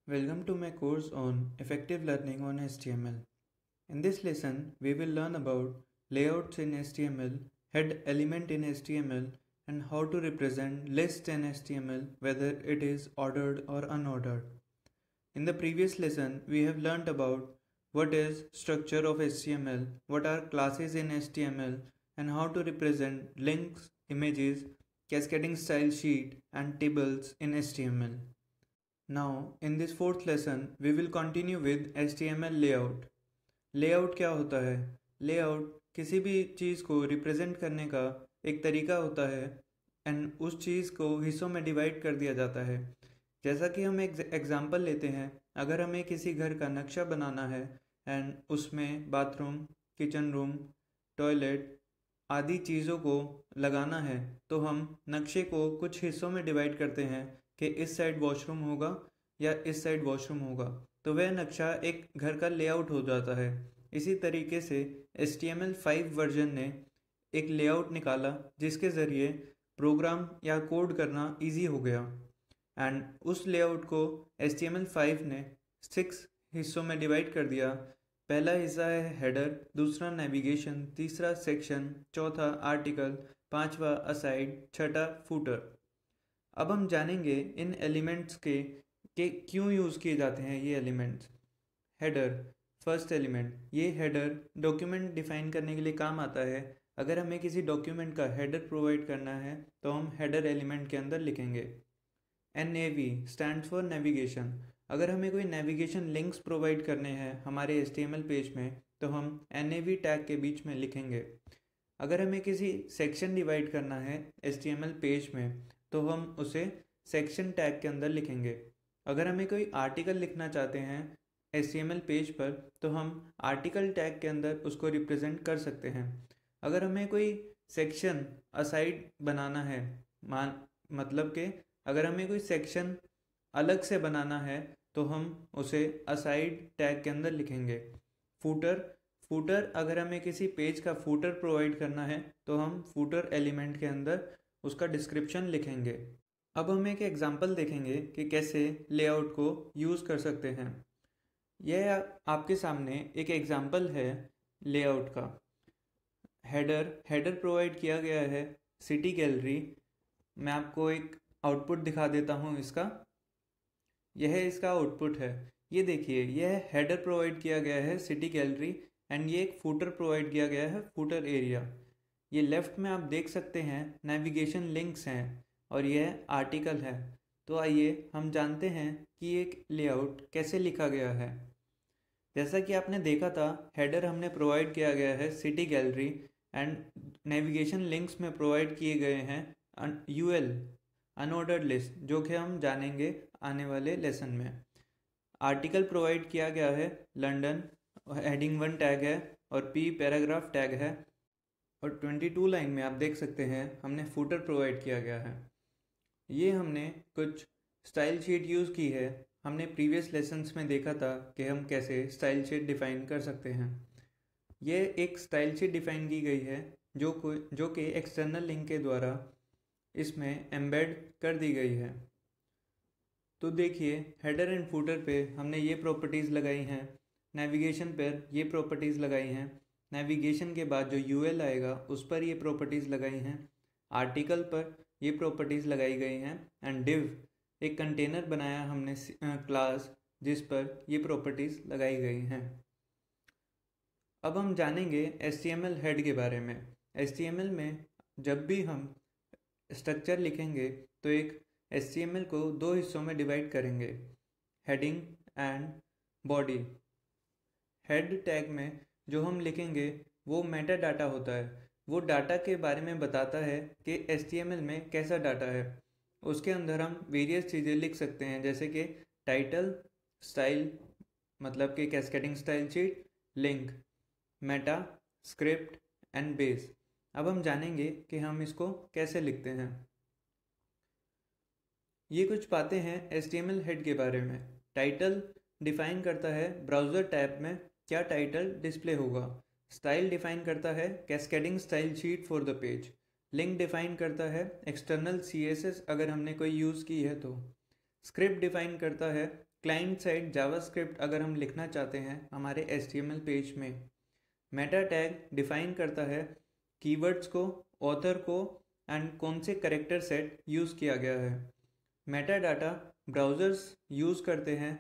Welcome to my course on Effective Learning on HTML. In this lesson, we will learn about layouts in HTML, head element in HTML, and how to represent list in HTML, whether it is ordered or unordered. In the previous lesson, we have learned about what is structure of HTML, what are classes in HTML, and how to represent links, images, cascading style sheet, and tables in HTML. Now, in this fourth lesson, we will continue with HTML layout. Layout क्या होता है? Layout किसी भी चीज़ को represent करने का एक तरीका होता है एंड उस चीज़ को हिस्सों में डिवाइड कर दिया जाता है। जैसा कि हम एक एग्जांपल लेते हैं, अगर हमें किसी घर का नक्शा बनाना है एंड उसमें बाथरूम, किचन रूम, टॉयलेट आदि चीज़ों को लगाना है, तो हम नक्शे को कुछ हिस्सों में डिवाइड करते हैं कि इस साइड वॉशरूम होगा या इस साइड वॉशरूम होगा, तो वह नक्शा एक घर का लेआउट हो जाता है। इसी तरीके से HTML5 वर्जन ने एक लेआउट निकाला जिसके ज़रिए प्रोग्राम या कोड करना इजी हो गया एंड उस लेआउट को HTML5 ने 6 हिस्सों में डिवाइड कर दिया। पहला हिस्सा है हेडर, दूसरा नेविगेशन, तीसरा सेक्शन, चौथा आर्टिकल, पांचवा असाइड, छठा फूटर। अब हम जानेंगे इन एलिमेंट्स के क्यों यूज़ किए जाते हैं ये एलिमेंट्स। हेडर, फर्स्ट एलिमेंट, ये हेडर डॉक्यूमेंट डिफाइन करने के लिए काम आता है। अगर हमें किसी डॉक्यूमेंट का हेडर प्रोवाइड करना है तो हम हेडर एलिमेंट के अंदर लिखेंगे। NAV stands for navigation. अगर हमें कोई नेविगेशन लिंक्स प्रोवाइड करने हैं हमारे HTML पेज में तो हम NAV टैग के बीच में लिखेंगे। अगर हमें किसी सेक्शन डिवाइड करना है HTML पेज में तो हम उसे सेक्शन टैग के अंदर लिखेंगे। अगर हमें कोई आर्टिकल लिखना चाहते हैं HTML पेज पर तो हम आर्टिकल टैग के अंदर उसको रिप्रेजेंट कर सकते हैं। अगर हमें कोई सेक्शन असाइड बनाना है, मतलब कि अगर हमें कोई सेक्शन अलग से बनाना है तो हम उसे असाइड टैग के अंदर लिखेंगे। फूटर अगर हमें किसी पेज का फूटर प्रोवाइड करना है तो हम फूटर एलिमेंट के अंदर उसका डिस्क्रिप्शन लिखेंगे। अब हम एक एग्जांपल देखेंगे कि कैसे लेआउट को यूज़ कर सकते हैं। यह आपके सामने एक एग्जांपल है लेआउट का। हेडर प्रोवाइड किया गया है सिटी गैलरी। मैं आपको एक आउटपुट दिखा देता हूँ इसका। यह इसका आउटपुट है। ये देखिए, यह हेडर प्रोवाइड किया गया है सिटी गैलरी एंड ये एक फूटर प्रोवाइड किया गया है फूटर एरिया। ये लेफ़्ट में आप देख सकते हैं नेविगेशन लिंक्स हैं और यह आर्टिकल है। तो आइए हम जानते हैं कि एक लेआउट कैसे लिखा गया है। जैसा कि आपने देखा था, हेडर हमने प्रोवाइड किया गया है city gallery and navigation links में प्रोवाइड किए गए हैं UL अनऑर्डर्ड लिस्ट, जो कि हम जानेंगे आने वाले लेसन में। आर्टिकल प्रोवाइड किया गया है लंदन, हेडिंग 1 टैग है और P पैराग्राफ टैग है और 22 लाइन में आप देख सकते हैं हमने फूटर प्रोवाइड किया गया है। ये हमने कुछ स्टाइल शीट यूज़ की है। हमने प्रीवियस लेसन्स में देखा था कि हम कैसे स्टाइल शीट डिफ़ाइन कर सकते हैं। ये एक स्टाइल शीट डिफ़ाइन की गई है जो कि एक्सटर्नल लिंक के द्वारा इसमें एम्बेड कर दी गई है। तो देखिए, हेडर एंड फूटर पे हमने ये प्रॉपर्टीज़ लगाई हैं, नेविगेशन पर ये प्रॉपर्टीज़ लगाई हैं, नेविगेशन के बाद जो UL आएगा उस पर ये प्रॉपर्टीज़ लगाई हैं, आर्टिकल पर ये प्रॉपर्टीज़ लगाई गई हैं एंड डिव एक कंटेनर बनाया हमने क्लास जिस पर ये प्रॉपर्टीज़ लगाई गई हैं। अब हम जानेंगे HTML हेड के बारे में। HTML में जब भी हम स्ट्रक्चर लिखेंगे तो एक HTML को 2 हिस्सों में डिवाइड करेंगे, heading and body. Head tag में जो हम लिखेंगे वो मेटा डाटा होता है। वो डाटा के बारे में बताता है कि HTML में कैसा डाटा है। उसके अंदर हम वेरियस चीज़ें लिख सकते हैं, जैसे कि टाइटल, स्टाइल मतलब कि cascading style sheet, link, Meta, script and base. अब हम जानेंगे कि हम इसको कैसे लिखते हैं। ये कुछ बातें हैं HTML हेड के बारे में। टाइटल डिफाइन करता है ब्राउज़र टैब में क्या टाइटल डिस्प्ले होगा। स्टाइल डिफाइन करता है cascading style sheet for the page. Link define करता है एक्सटर्नल CSS अगर हमने कोई यूज़ की है तो। स्क्रिप्ट डिफाइन करता है क्लाइंट साइड जावास्क्रिप्ट अगर हम लिखना चाहते हैं हमारे HTML पेज में, मेटा टैग डिफाइन करता है कीवर्ड्स को, ऑथर को एंड कौन से करेक्टर सेट यूज़ किया गया है। मेटा डाटा ब्राउज़र्स यूज़ करते हैं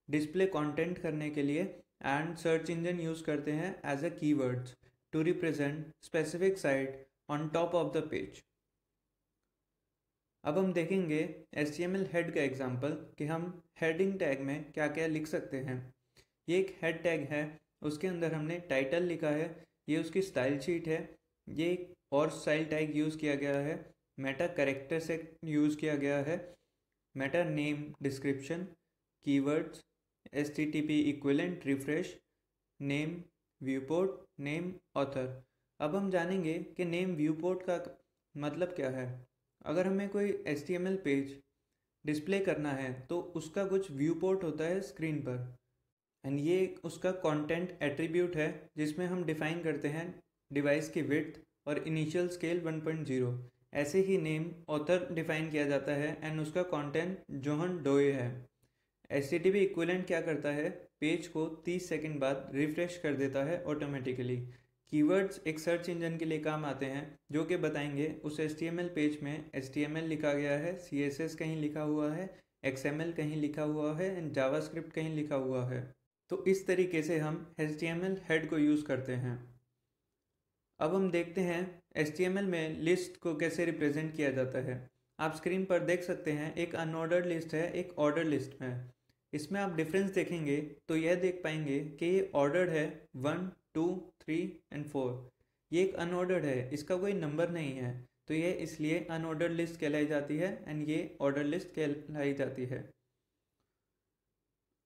डिस्प्ले कंटेंट करने के लिए एंड सर्च इंजन यूज़ करते हैं as a keywords to represent specific site on top of the page. अब हम देखेंगे HTML हेड का एग्जांपल कि हम हेडिंग टैग में क्या क्या लिख सकते हैं। ये एक हेड टैग है, उसके अंदर हमने टाइटल लिखा है, ये उसकी स्टाइल शीट है, ये एक और स्टाइल टैग यूज़ किया गया है, मेटा कैरेक्टर सेट यूज़ किया गया है, Meta name description, keywords, HTTP equivalent refresh, name viewport, name author. अब हम जानेंगे कि नेम व्यूपोर्ट का मतलब क्या है। अगर हमें कोई HTML पेज डिस्प्ले करना है तो उसका कुछ व्यू पोर्ट होता है स्क्रीन पर, एंड ये उसका कंटेंट एट्रीब्यूट है जिसमें हम डिफाइन करते हैं डिवाइस की विड्थ और इनिशियल स्केल 1.0। ऐसे ही नेम ऑथर डिफाइन किया जाता है एंड उसका कंटेंट जोहन डोए है। HTTP इक्विवेलेंट क्या करता है, पेज को 30 सेकंड बाद रिफ्रेश कर देता है ऑटोमेटिकली। कीवर्ड्स एक सर्च इंजन के लिए काम आते हैं जो कि बताएंगे उस HTML पेज में HTML लिखा गया है, CSS कहीं लिखा हुआ है, XML कहीं लिखा हुआ है एंड जावास्क्रिप्ट कहीं लिखा हुआ है। तो इस तरीके से हम HTML हेड को यूज़ करते हैं। अब हम देखते हैं HTML में लिस्ट को कैसे रिप्रेजेंट किया जाता है। आप स्क्रीन पर देख सकते हैं एक अनऑर्डर्ड लिस्ट है, एक ऑर्डर लिस्ट है। इसमें आप डिफरेंस देखेंगे तो यह देख पाएंगे कि ये ऑर्डर्ड है 1, 2, 3 एंड 4। ये एक अनऑर्डर्ड है, इसका कोई नंबर नहीं है, तो यह इसलिए अनऑर्डर्ड लिस्ट कहलाई जाती है एंड ये ऑर्डर लिस्ट कहलाई जाती है।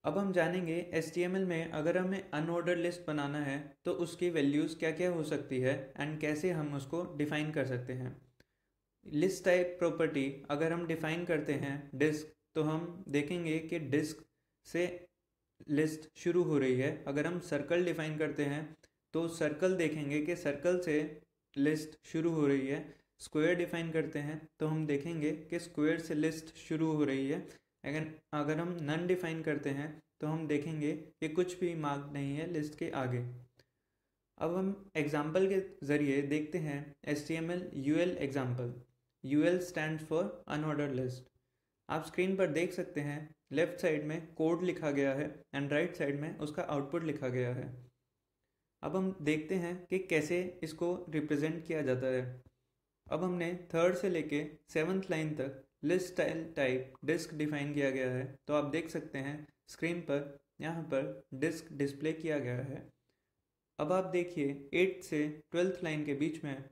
अब हम जानेंगे HTML में अगर हमें अनऑर्डर्ड लिस्ट बनाना है तो उसकी वैल्यूज़ क्या क्या हो सकती है एंड कैसे हम उसको डिफ़ाइन कर सकते हैं। लिस्ट टाइप प्रॉपर्टी अगर हम डिफ़ाइन करते हैं डिस्क, तो हम देखेंगे कि डिस्क से लिस्ट शुरू हो रही है। अगर हम सर्कल डिफाइन करते हैं तो सर्कल देखेंगे कि सर्कल से लिस्ट शुरू हो रही है। स्क्वायर डिफाइन करते हैं तो हम देखेंगे कि स्क्वायर से लिस्ट शुरू हो रही है। अगर हम नन डिफाइन करते हैं तो हम देखेंगे कि कुछ भी मार्क नहीं है लिस्ट के आगे। अब हम एग्जाम्पल के ज़रिए देखते हैं HTML UL example. UL stand for unordered list. आप स्क्रीन पर देख सकते हैं लेफ़्ट साइड में कोड लिखा गया है एंड राइट साइड में उसका आउटपुट लिखा गया है। अब हम देखते हैं कि कैसे इसको रिप्रेजेंट किया जाता है। अब हमने 3rd से लेके 7th लाइन तक list style type disc define किया गया है। तो आप देख सकते हैं स्क्रीन पर यहाँ पर डिस्क डिस्प्ले किया गया है। अब आप देखिए 8th से 12th लाइन के बीच में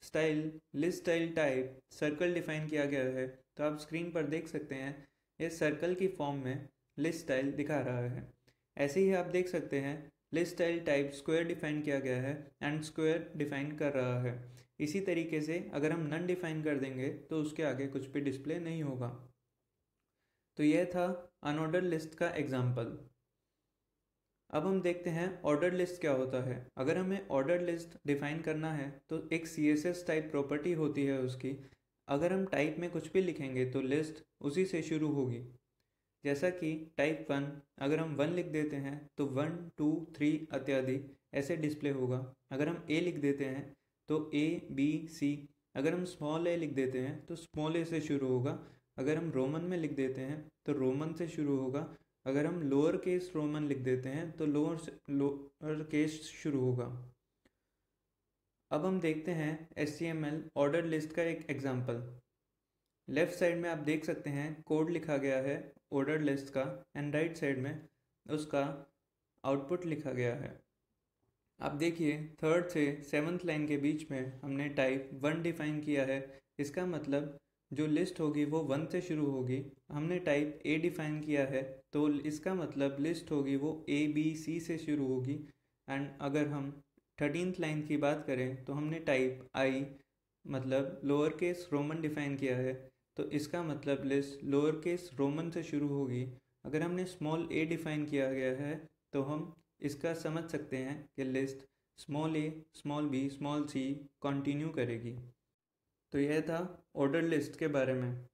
style list style type circle define किया गया है। तो आप स्क्रीन पर देख सकते हैं ये सर्कल की फॉर्म में लिस्ट स्टाइल दिखा रहा है। ऐसे ही आप देख सकते हैं list style type square define किया गया है एंड स्क्वायर डिफाइन कर रहा है। इसी तरीके से अगर हम नन डिफाइन कर देंगे तो उसके आगे कुछ भी डिस्प्ले नहीं होगा। तो यह था अनऑर्डर्ड लिस्ट का एग्जाम्पल। अब हम देखते हैं ऑर्डर लिस्ट क्या होता है। अगर हमें ऑर्डर लिस्ट डिफाइन करना है तो एक CSS टाइप प्रॉपर्टी होती है उसकी। अगर हम टाइप में कुछ भी लिखेंगे तो लिस्ट उसी से शुरू होगी। जैसा कि टाइप 1, अगर हम 1 लिख देते हैं तो 1, 2, 3 इत्यादि ऐसे डिस्प्ले होगा। अगर हम A लिख देते हैं तो A, B, C। अगर हम स्मॉल a लिख देते हैं तो स्मॉल a से शुरू होगा। अगर हम रोमन में लिख देते हैं तो रोमन से शुरू होगा। अगर हम लोअर केस रोमन लिख देते हैं तो लोअर केस शुरू होगा। अब हम देखते हैं HTML ऑर्डर लिस्ट का एक एग्जांपल। लेफ़्ट साइड में आप देख सकते हैं कोड लिखा गया है ऑर्डर लिस्ट का एंड राइट साइड में उसका आउटपुट लिखा गया है। आप देखिए 3rd से 7th लाइन के बीच में हमने टाइप 1 डिफाइन किया है। इसका मतलब जो लिस्ट होगी वो 1 से शुरू होगी। हमने टाइप A डिफाइन किया है तो इसका मतलब लिस्ट होगी वो A, B, C से शुरू होगी। एंड अगर हम 13th लाइन की बात करें तो हमने टाइप I मतलब लोअर केस रोमन डिफाइन किया है तो इसका मतलब लिस्ट लोअर केस रोमन से शुरू होगी। अगर हमने स्मॉल a डिफाइन किया गया है तो हम इसका समझ सकते हैं कि list small a, small b, small c continue करेगी। तो यह था ऑर्डर लिस्ट के बारे में।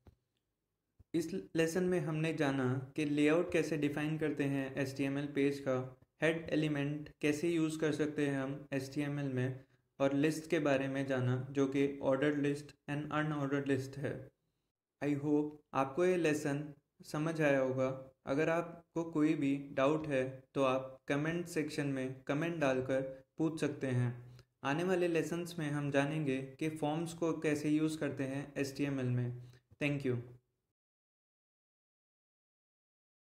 इस लेसन में हमने जाना कि लेआउट कैसे डिफाइन करते हैं HTML पेज का, हेड एलिमेंट कैसे यूज़ कर सकते हैं हम HTML में, और लिस्ट के बारे में जाना जो कि ordered list and unordered list है। आई होप आपको ये लेसन समझ आया होगा। अगर आपको कोई भी डाउट है तो आप कमेंट सेक्शन में कमेंट डालकर पूछ सकते हैं। आने वाले लेसन्स में हम जानेंगे कि फॉर्म्स को कैसे यूज़ करते हैं HTML में। Thank you.